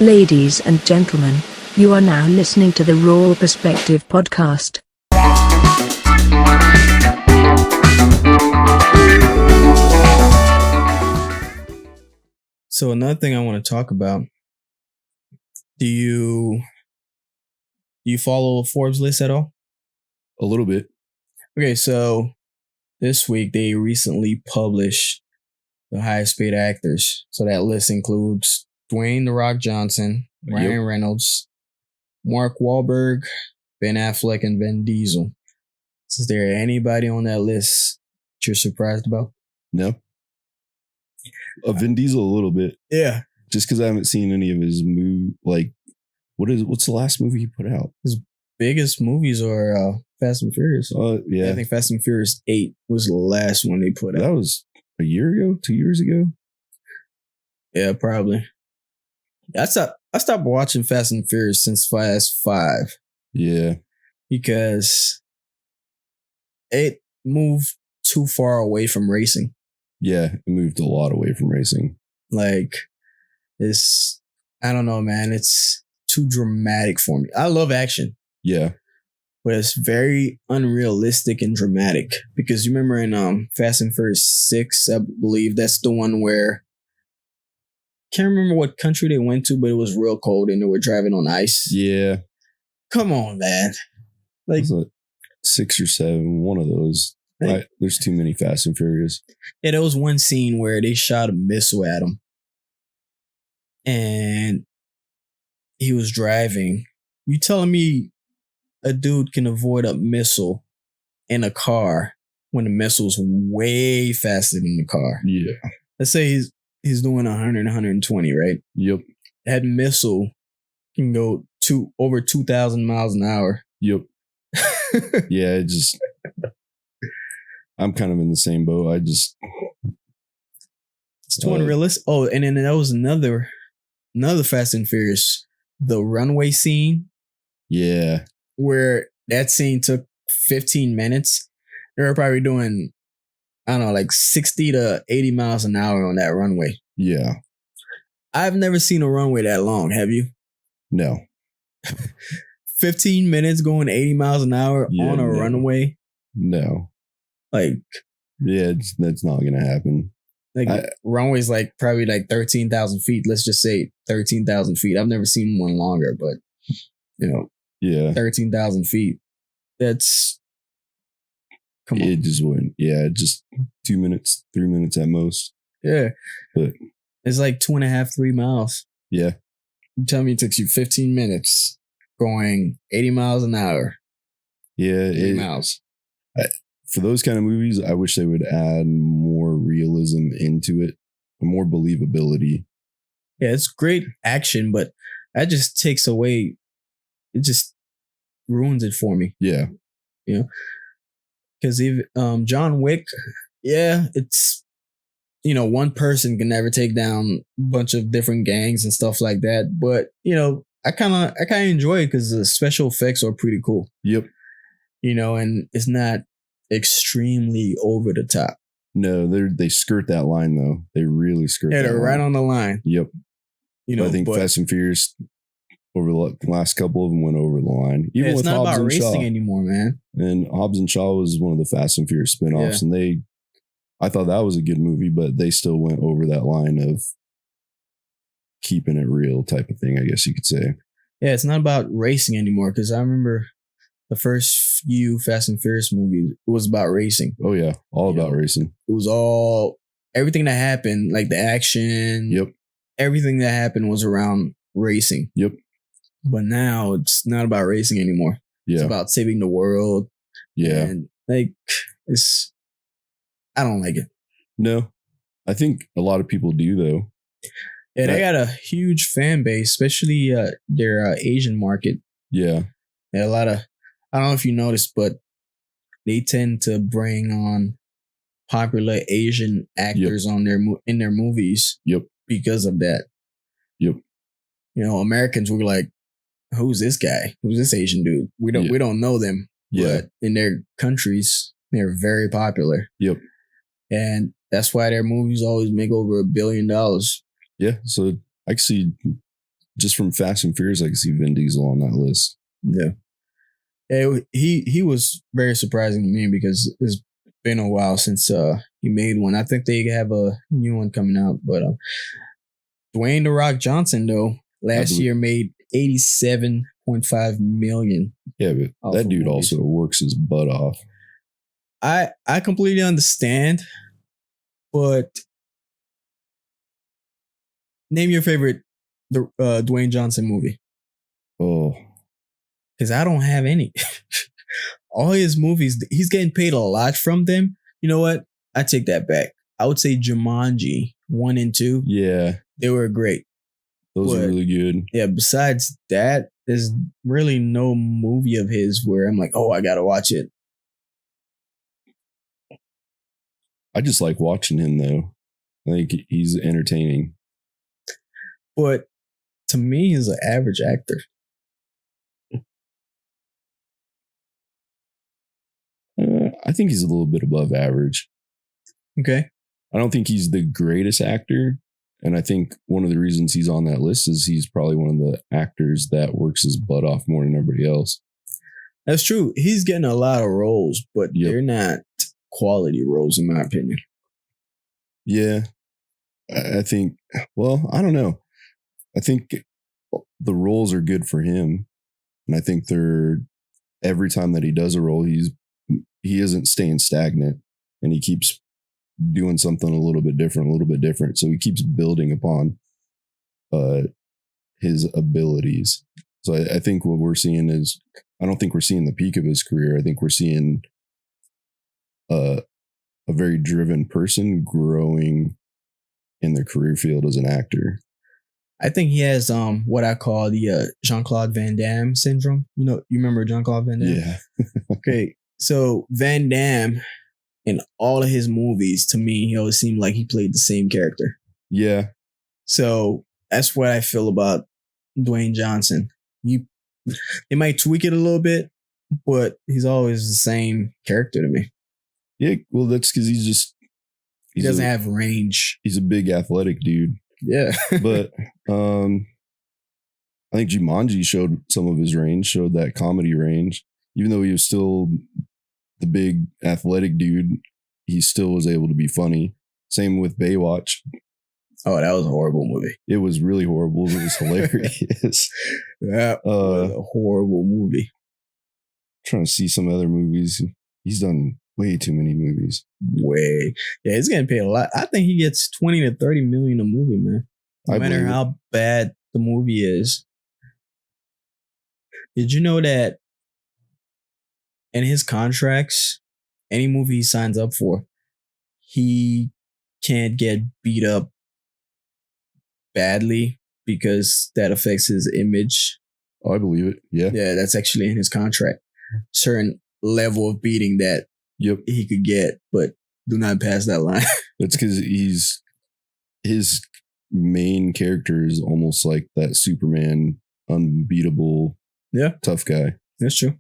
Ladies and gentlemen, you are now listening to the Raw Perspective podcast. So another thing I want to talk about, do you follow Forbes list at all? A little bit. Okay, so this week they recently published the highest paid actors. So that list includes Dwayne "The Rock" Johnson, Ryan Reynolds, Mark Wahlberg, Ben Affleck, and Vin Diesel. Is there anybody on that list that you're surprised about? No. Vin Diesel a little bit. Yeah. Just because I haven't seen any of his like, what's the last movie he put out? His biggest movies are Fast and Furious. Yeah. I think Fast and Furious 8 was the last one they put out. That was a year ago, 2 years ago. Yeah, probably. I stopped watching Fast and Furious since Fast 5. Yeah. Because it moved too far away from racing. Yeah, it moved a lot away from racing. Like, I don't know, man. It's too dramatic for me. I love action. Yeah. But it's very unrealistic and dramatic. Because you remember in Fast and Furious 6, I believe that's the one where, can't remember what country they went to, but it was real cold and they were driving on ice. Yeah. Come on, man. Like 6 or 7, one of those. There's too many Fast and Furious. Yeah, there was one scene where they shot a missile at him. And he was driving. You telling me a dude can avoid a missile in a car when the missile's way faster than the car? Yeah. Let's say he's doing 100, 120, right? Yep. That missile can go over 2,000 miles an hour. Yep. Yeah, I'm kind of in the same boat. It's too unrealistic. Oh, and then there was another Fast and Furious, the runway scene. Yeah. Where that scene took 15 minutes. They were probably doing, I don't know, like 60 to 80 miles an hour on that runway. Yeah. I've never seen a runway that long. Have you? No. 15 minutes going 80 miles an hour on a runway? No. Like, yeah, that's not going to happen. Like, runway's like probably like 13,000 feet. Let's just say 13,000 feet. I've never seen one longer, but, yeah, 13,000 feet. That's, come on. It just wouldn't. Yeah, just 2 minutes, 3 minutes at most. Yeah. But it's like 2.5, 3 miles. Yeah. You tell me it takes you 15 minutes going 80 miles an hour. Yeah. 80 miles. For those kind of movies, I wish they would add more realism into it, more believability. Yeah, it's great action, but that just takes away, it just ruins it for me. Yeah. Because even John Wick, yeah, it's, one person can never take down a bunch of different gangs and stuff like that. But, I kind of enjoy it because the special effects are pretty cool. Yep. And it's not extremely over the top. No, they skirt that line though. They really skirt. Yeah, that they're line. Right on the line. Yep. I think Fast and Furious over the last couple of them went over the line. Even with Hobbs and Shaw. It's not about racing anymore, man. And Hobbs and Shaw was one of the Fast and Furious spinoffs, and I thought that was a good movie, but they still went over that line of keeping it real type of thing, I guess you could say. Yeah, it's not about racing anymore, because I remember the first few Fast and Furious movies, it was about racing. Oh, yeah. All about racing. It was everything that happened, like the action. Yep. Everything that happened was around racing. Yep. But now it's not about racing anymore. Yeah. It's about saving the world. Yeah. And I don't like it. No. I think a lot of people do, though. Yeah, they got a huge fan base, especially their Asian market. Yeah. A lot of, I don't know if you noticed, but they tend to bring on popular Asian actors on in their movies. Yep. Because of that. Yep. Americans were like, "Who's this guy? Who's this Asian dude? We don't know them." Yeah. But in their countries, they're very popular. Yep. And that's why their movies always make over $1 billion. Yeah. So I see just from Fast and Furious, I can see Vin Diesel on that list. Yeah. He was very surprising to me because it's been a while since he made one. I think they have a new one coming out, but Dwayne "The Rock" Johnson though last year made $87.5 million. Yeah, but that dude also works his butt off. I completely understand, but name your favorite Dwayne Johnson movie. Oh, because I don't have any. All his movies, he's getting paid a lot from them. You know what? I take that back. I would say Jumanji 1 and 2. Yeah. They were great. Those are really good. Yeah, besides that, there's really no movie of his where I'm like, oh, I got to watch it. I just like watching him, though. I think he's entertaining. But to me, he's an average actor. I think he's a little bit above average. Okay. I don't think he's the greatest actor. And I think one of the reasons he's on that list is he's probably one of the actors that works his butt off more than everybody else. That's true. He's getting a lot of roles, but they're not quality roles, in my opinion. Yeah. I think, well, I don't know. I think the roles are good for him. And I think every time that he does a role, he isn't staying stagnant, and he keeps doing something a little bit different. So he keeps building upon his abilities. So I think what we're seeing is, I don't think we're seeing the peak of his career. I think we're seeing a very driven person growing in their career field as an actor. I think he has what I call the Jean-Claude Van Damme syndrome. You remember Jean-Claude Van Damme? Yeah. Okay. So Van Damme, in all of his movies, to me, he always seemed like he played the same character. Yeah. So that's what I feel about Dwayne Johnson. They might tweak it a little bit, but he's always the same character to me. Yeah, well, that's because he doesn't have range. He's a big athletic dude. Yeah. But I think Jumanji showed some of his range, showed that comedy range. Even though he was still the big athletic dude, he still was able to be funny. Same with Baywatch. Oh, that was a horrible movie. It was really horrible. It was hilarious. That was a horrible movie. Trying to see some other movies. He's done way too many movies. Way. Yeah, he's getting paid a lot. I think he gets 20 to 30 million a movie, man. No matter how bad the movie is. Did you know that in his contracts, any movie he signs up for, he can't get beat up badly because that affects his image? Oh, I believe it. Yeah. Yeah, that's actually in his contract. Certain level of beating that he could get, but do not pass that line. That's because his main character is almost like that Superman unbeatable tough guy. That's true.